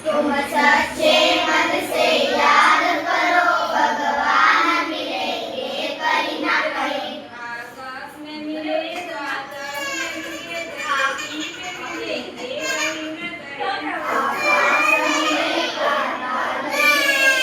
तुम सच्चे मन से याद करो भगवान मिलेंगे कहीं ना कहीं। आकाश में मिले तो आकाश में मिले, धरती पे मिलेंगे कहीं न कहीं। आकाश मिले पाताल में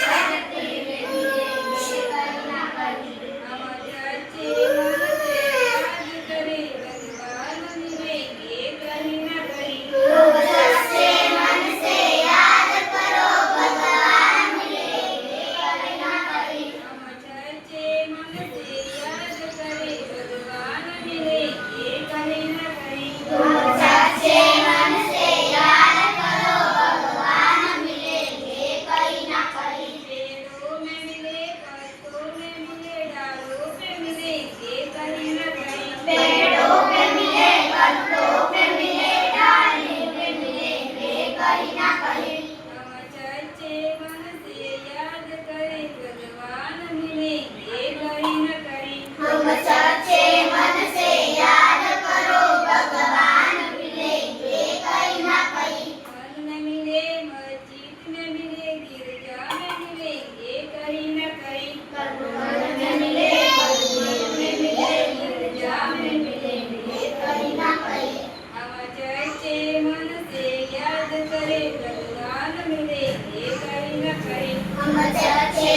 धरती में मिलेंगे कहीं ना कहीं। हम सच्चे मन से याद करें भगवान मिलेंगे कहीं न कहीं। तुम सच्चे मन से याद करो भगवान मिलेंगे कहीं ना कहीं। हम सच्चे मन से याद करें भगवान मिलेंगे कहीं न कहीं। तुम सच्चे मन से याद करो भगवान मिलेंगे कहीं ना कहीं। पेड़ों में मिले, पत्तों में मिले, डालों पे मिलेंगे कहीं न कहीं। पेड़ों पे मिले पत्तों पे मिले डाली पे मिलेंगे कहीं ना कहीं। हम सच्चे मन से याद करें भगवान मिलेंगे कहीं न कहीं। तुम सच्चे मन से याद करो भगवान मिलेंगे कहीं ना कहीं। मन में मिले, मस्जिद में मिले, गिरजा में मिलेंगे कहीं न कहीं। मन में मिले मस्जिद में मिले गिरजा में मिलेंगे कहीं ना कहीं। हम सच्चे मन से याद करें भगवान मिलेंगे कहीं न कहीं। हम सच्चे